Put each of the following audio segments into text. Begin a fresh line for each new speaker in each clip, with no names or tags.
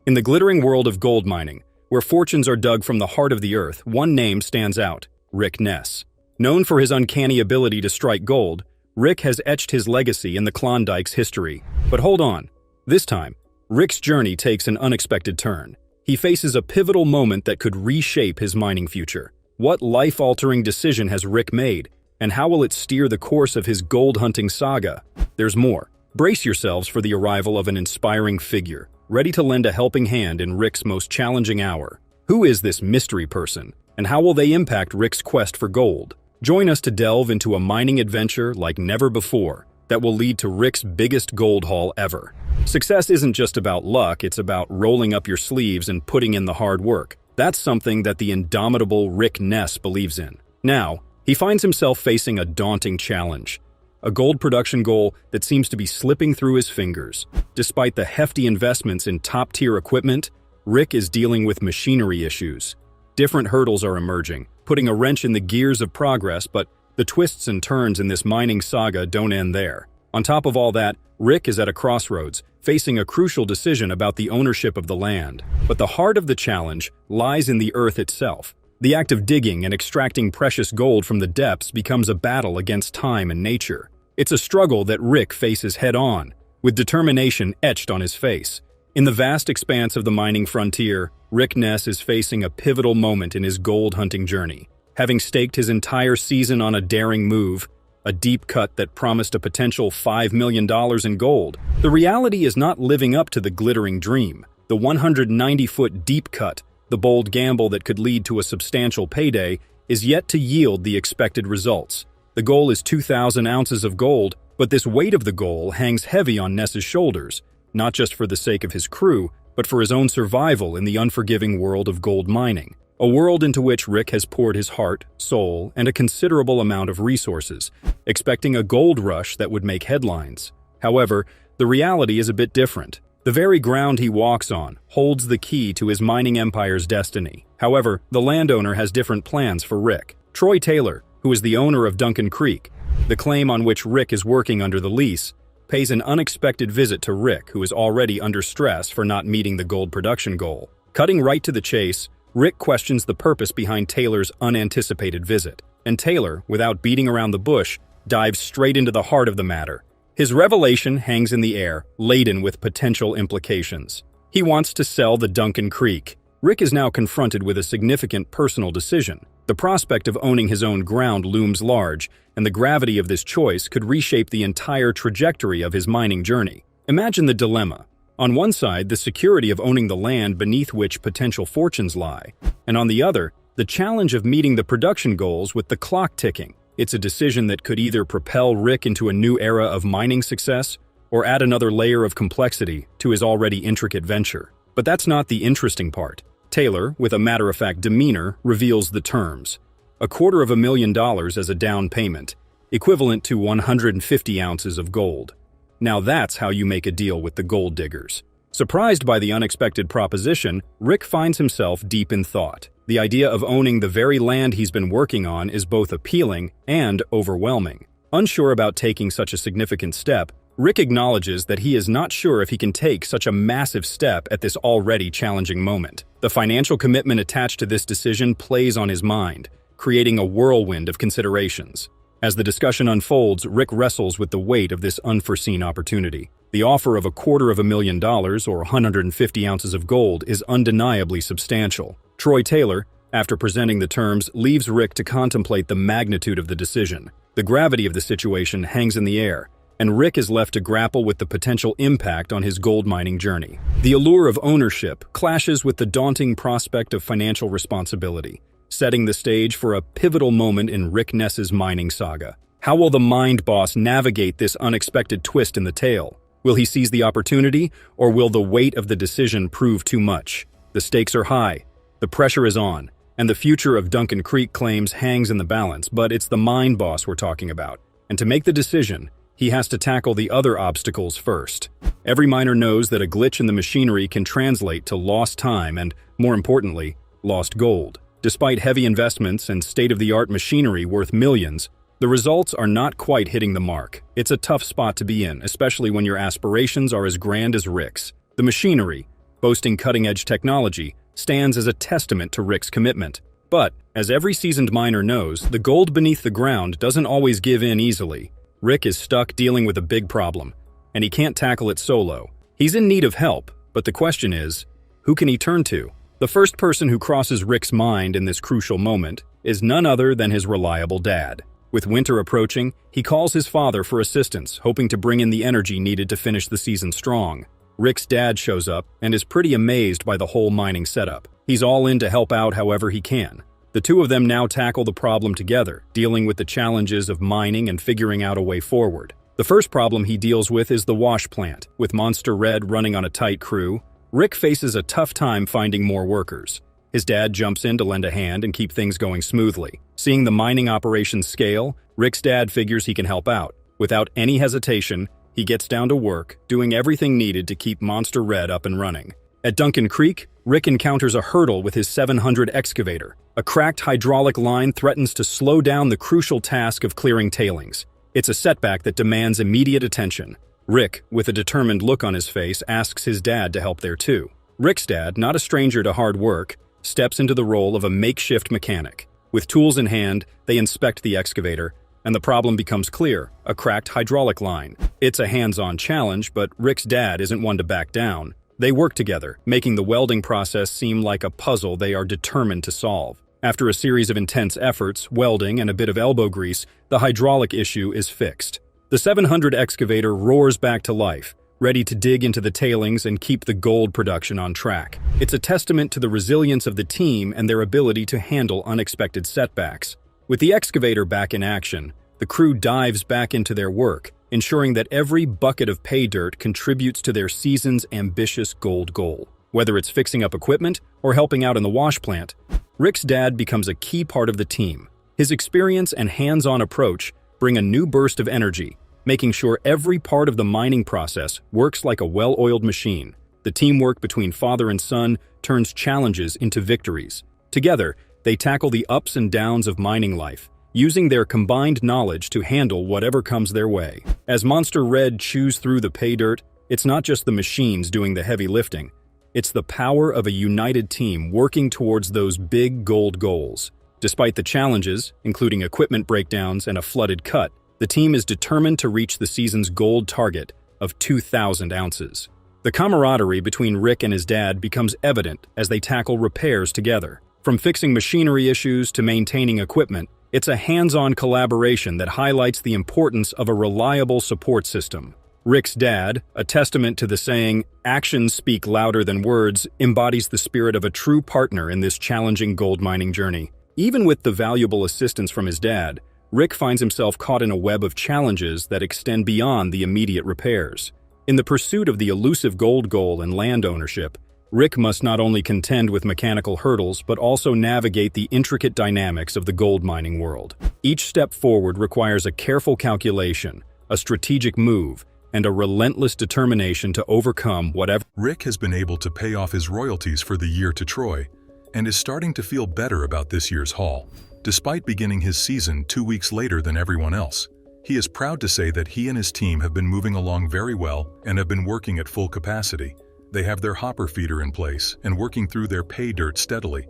In the glittering world of gold mining, where fortunes are dug from the heart of the earth, one name stands out: Rick Ness. Known for his uncanny ability to strike gold, Rick has etched his legacy in the Klondike's history. But hold on. This time, Rick's journey takes an unexpected turn. He faces a pivotal moment that could reshape his mining future. What life-altering decision has Rick made, and how will it steer the course of his gold-hunting saga? There's more. Brace yourselves for the arrival of an inspiring figure, ready to lend a helping hand in Rick's most challenging hour. Who is this mystery person, and how will they impact Rick's quest for gold? Join us to delve into a mining adventure like never before that will lead to Rick's biggest gold haul ever. Success isn't just about luck, it's about rolling up your sleeves and putting in the hard work. That's something that the indomitable Rick Ness believes in. Now, he finds himself facing a daunting challenge. A gold production goal that seems to be slipping through his fingers. Despite the hefty investments in top-tier equipment, Rick is dealing with machinery issues. Different hurdles are emerging, putting a wrench in the gears of progress, but the twists and turns in this mining saga don't end there. On top of all that, Rick is at a crossroads, facing a crucial decision about the ownership of the land. But the heart of the challenge lies in the earth itself. The act of digging and extracting precious gold from the depths becomes a battle against time and nature. It's a struggle that Rick faces head-on, with determination etched on his face. In the vast expanse of the mining frontier, Rick Ness is facing a pivotal moment in his gold-hunting journey. Having staked his entire season on a daring move, a deep cut that promised a potential $5 million in gold, the reality is not living up to the glittering dream. The 190-foot deep cut, the bold gamble that could lead to a substantial payday, is yet to yield the expected results. The goal is 2,000 ounces of gold, but this weight of the goal hangs heavy on Ness's shoulders, not just for the sake of his crew, but for his own survival in the unforgiving world of gold mining. A world into which Rick has poured his heart, soul, and a considerable amount of resources, expecting a gold rush that would make headlines. However, the reality is a bit different. The very ground he walks on holds the key to his mining empire's destiny. However, the landowner has different plans for Rick. Troy Taylor, who is the owner of Duncan Creek, the claim on which Rick is working under the lease, pays an unexpected visit to Rick, who is already under stress for not meeting the gold production goal. Cutting right to the chase, Rick questions the purpose behind Taylor's unanticipated visit, and Taylor, without beating around the bush, dives straight into the heart of the matter. His revelation hangs in the air, laden with potential implications. He wants to sell the Duncan Creek. Rick is now confronted with a significant personal decision. The prospect of owning his own ground looms large, and the gravity of this choice could reshape the entire trajectory of his mining journey. Imagine the dilemma. On one side, the security of owning the land beneath which potential fortunes lie, and on the other, the challenge of meeting the production goals with the clock ticking. It's a decision that could either propel Rick into a new era of mining success or add another layer of complexity to his already intricate venture. But that's not the interesting part. Taylor, with a matter-of-fact demeanor, reveals the terms. $250,000 as a down payment, equivalent to 150 ounces of gold. Now that's how you make a deal with the gold diggers. Surprised by the unexpected proposition, Rick finds himself deep in thought. The idea of owning the very land he's been working on is both appealing and overwhelming. Unsure about taking such a significant step, Rick acknowledges that he is not sure if he can take such a massive step at this already challenging moment. The financial commitment attached to this decision plays on his mind, creating a whirlwind of considerations. As the discussion unfolds, Rick wrestles with the weight of this unforeseen opportunity. The offer of $250,000 or 150 ounces of gold is undeniably substantial. Troy Taylor, after presenting the terms, leaves Rick to contemplate the magnitude of the decision. The gravity of the situation hangs in the air, and Rick is left to grapple with the potential impact on his gold mining journey. The allure of ownership clashes with the daunting prospect of financial responsibility, setting the stage for a pivotal moment in Rick Ness's mining saga. How will the mind boss navigate this unexpected twist in the tale? Will he seize the opportunity, or will the weight of the decision prove too much? The stakes are high, the pressure is on, and the future of Duncan Creek claims hangs in the balance, but it's the mind boss we're talking about. And to make the decision, he has to tackle the other obstacles first. Every miner knows that a glitch in the machinery can translate to lost time and, more importantly, lost gold. Despite heavy investments and state-of-the-art machinery worth millions, the results are not quite hitting the mark. It's a tough spot to be in, especially when your aspirations are as grand as Rick's. The machinery, boasting cutting-edge technology, stands as a testament to Rick's commitment. But, as every seasoned miner knows, the gold beneath the ground doesn't always give in easily. Rick is stuck dealing with a big problem, and he can't tackle it solo. He's in need of help, but the question is, who can he turn to? The first person who crosses Rick's mind in this crucial moment is none other than his reliable dad. With winter approaching, he calls his father for assistance, hoping to bring in the energy needed to finish the season strong. Rick's dad shows up and is pretty amazed by the whole mining setup. He's all in to help out however he can. The two of them now tackle the problem together, dealing with the challenges of mining and figuring out a way forward. The first problem he deals with is the wash plant. With Monster Red running on a tight crew, Rick faces a tough time finding more workers. His dad jumps in to lend a hand and keep things going smoothly. Seeing the mining operation scale, Rick's dad figures he can help out. Without any hesitation, he gets down to work, doing everything needed to keep Monster Red up and running. At Duncan Creek, Rick encounters a hurdle with his 700 excavator. A cracked hydraulic line threatens to slow down the crucial task of clearing tailings. It's a setback that demands immediate attention. Rick, with a determined look on his face, asks his dad to help there too. Rick's dad, not a stranger to hard work, steps into the role of a makeshift mechanic. With tools in hand, they inspect the excavator, and the problem becomes clear: a cracked hydraulic line. It's a hands-on challenge, but Rick's dad isn't one to back down. They work together, making the welding process seem like a puzzle they are determined to solve. After a series of intense efforts, welding, and a bit of elbow grease, the hydraulic issue is fixed. The 700 excavator roars back to life, ready to dig into the tailings and keep the gold production on track. It's a testament to the resilience of the team and their ability to handle unexpected setbacks. With the excavator back in action, the crew dives back into their work, ensuring that every bucket of pay dirt contributes to their season's ambitious gold goal. Whether it's fixing up equipment or helping out in the wash plant, Rick's dad becomes a key part of the team. His experience and hands-on approach bring a new burst of energy, making sure every part of the mining process works like a well-oiled machine. The teamwork between father and son turns challenges into victories. Together, they tackle the ups and downs of mining life, using their combined knowledge to handle whatever comes their way. As Monster Red chews through the pay dirt, it's not just the machines doing the heavy lifting. It's the power of a united team working towards those big gold goals. Despite the challenges, including equipment breakdowns and a flooded cut, the team is determined to reach the season's gold target of 2,000 ounces. The camaraderie between Rick and his dad becomes evident as they tackle repairs together. From fixing machinery issues to maintaining equipment, it's a hands-on collaboration that highlights the importance of a reliable support system. Rick's dad, a testament to the saying, "Actions speak louder than words," embodies the spirit of a true partner in this challenging gold mining journey. Even with the valuable assistance from his dad, Rick finds himself caught in a web of challenges that extend beyond the immediate repairs. In the pursuit of the elusive gold goal and land ownership, Rick must not only contend with mechanical hurdles but also navigate the intricate dynamics of the gold mining world. Each step forward requires a careful calculation, a strategic move, and a relentless determination to overcome whatever.
Rick has been able to pay off his royalties for the year to Troy and is starting to feel better about this year's haul. Despite beginning his season 2 weeks later than everyone else, he is proud to say that he and his team have been moving along very well and have been working at full capacity. They have their hopper feeder in place and working through their pay dirt steadily.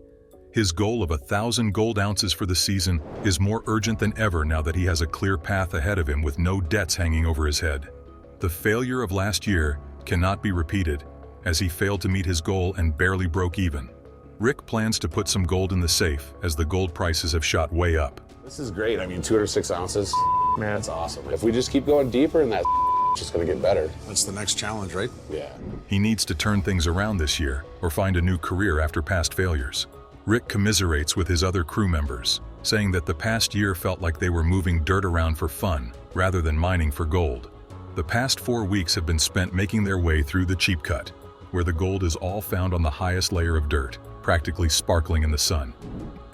His goal of 1,000 gold ounces for the season is more urgent than ever now that he has a clear path ahead of him with no debts hanging over his head. The failure of last year cannot be repeated, as he failed to meet his goal and barely broke even. Rick plans to put some gold in the safe as the gold prices have shot way up.
This is great. I mean, 206 ounces, man, that's awesome. If we just keep going deeper, and that's just going to get better.
That's the next challenge, right?
Yeah.
He needs to turn things around this year or find a new career after past failures. Rick commiserates with his other crew members, saying that the past year felt like they were moving dirt around for fun rather than mining for gold. The past 4 weeks have been spent making their way through the cheap cut, where the gold is all found on the highest layer of dirt, practically sparkling in the sun.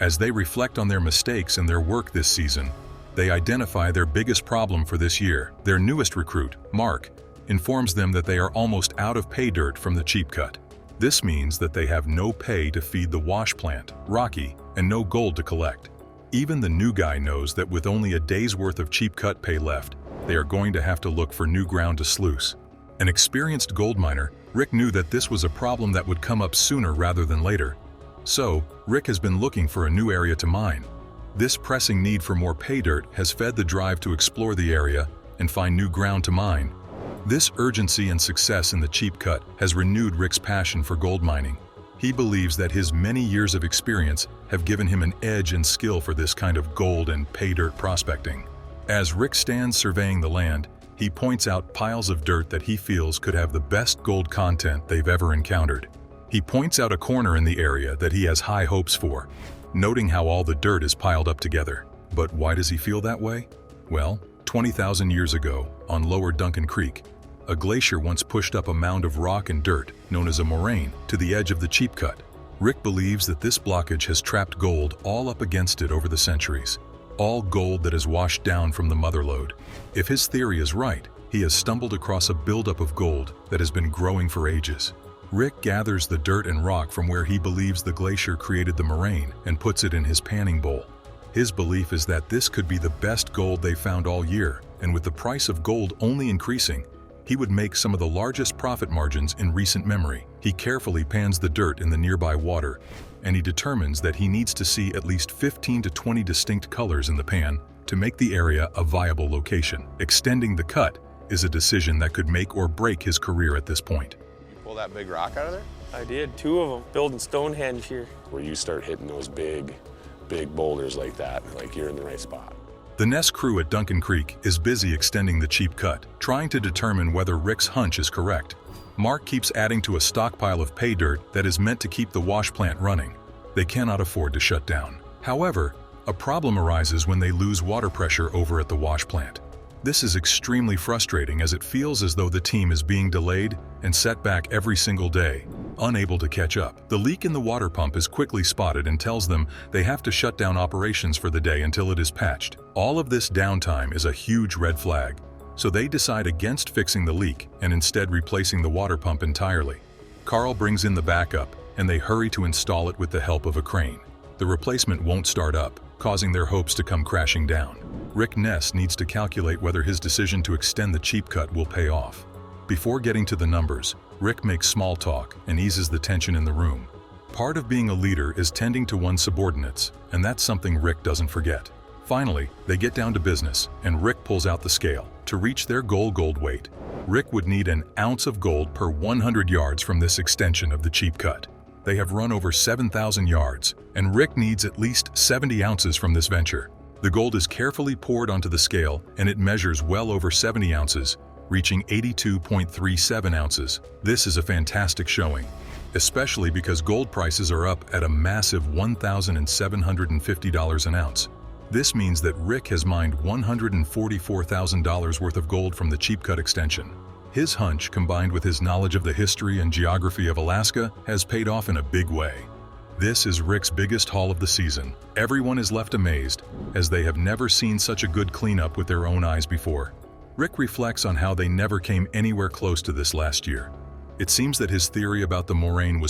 As they reflect on their mistakes and their work this season, they identify their biggest problem for this year. Their newest recruit, Mark, informs them that they are almost out of pay dirt from the cheap cut. This means that they have no pay to feed the wash plant, Rocky, and no gold to collect. Even the new guy knows that with only a day's worth of cheap cut pay left, they are going to have to look for new ground to sluice. An experienced gold miner, Rick knew that this was a problem that would come up sooner rather than later. So, Rick has been looking for a new area to mine. This pressing need for more pay dirt has fed the drive to explore the area and find new ground to mine. This urgency and success in the cheap cut has renewed Rick's passion for gold mining. He believes that his many years of experience have given him an edge and skill for this kind of gold and pay dirt prospecting. As Rick stands surveying the land, he points out piles of dirt that he feels could have the best gold content they've ever encountered. He points out a corner in the area that he has high hopes for, noting how all the dirt is piled up together. But why does he feel that way? Well, 20,000 years ago, on Lower Duncan Creek, a glacier once pushed up a mound of rock and dirt, known as a moraine, to the edge of the cheap cut. Rick believes that this blockage has trapped gold all up against it over the centuries. All gold that has washed down from the motherlode. If his theory is right, he has stumbled across a buildup of gold that has been growing for ages. Rick gathers the dirt and rock from where he believes the glacier created the moraine and puts it in his panning bowl. His belief is that this could be the best gold they found all year, and with the price of gold only increasing, he would make some of the largest profit margins in recent memory. He carefully pans the dirt in the nearby water, and he determines that he needs to see at least 15 to 20 distinct colors in the pan to make the area a viable location. Extending the cut is a decision that could make or break his career at this point.
You pull that big rock out of there?
I did, 2 of them, building Stonehenge here.
Where you start hitting those big boulders like that, like you're in the right spot.
The Ness crew at Duncan Creek is busy extending the cheap cut, trying to determine whether Rick's hunch is correct. Mark keeps adding to a stockpile of pay dirt that is meant to keep the wash plant running. They cannot afford to shut down. However, a problem arises when they lose water pressure over at the wash plant. This is extremely frustrating as it feels as though the team is being delayed and set back every single day, unable to catch up. The leak in the water pump is quickly spotted and tells them they have to shut down operations for the day until it is patched. All of this downtime is a huge red flag, so they decide against fixing the leak and instead replacing the water pump entirely. Carl brings in the backup, and they hurry to install it with the help of a crane. The replacement won't start up, causing their hopes to come crashing down. Rick Ness needs to calculate whether his decision to extend the cheap cut will pay off. Before getting to the numbers, Rick makes small talk and eases the tension in the room. Part of being a leader is tending to one's subordinates, and that's something Rick doesn't forget. Finally, they get down to business, and Rick pulls out the scale. To reach their gold weight, Rick would need an ounce of gold per 100 yards from this extension of the cheap cut. They have run over 7,000 yards, and Rick needs at least 70 ounces from this venture. The gold is carefully poured onto the scale, and it measures well over 70 ounces, reaching 82.37 ounces. This is a fantastic showing, especially because gold prices are up at a massive $1,750 an ounce. This means that Rick has mined $144,000 worth of gold from the cheap cut extension. His hunch, combined with his knowledge of the history and geography of Alaska, has paid off in a big way. This is Rick's biggest haul of the season. Everyone is left amazed, as they have never seen such a good cleanup with their own eyes before. Rick reflects on how they never came anywhere close to this last year. It seems that his theory about the moraine was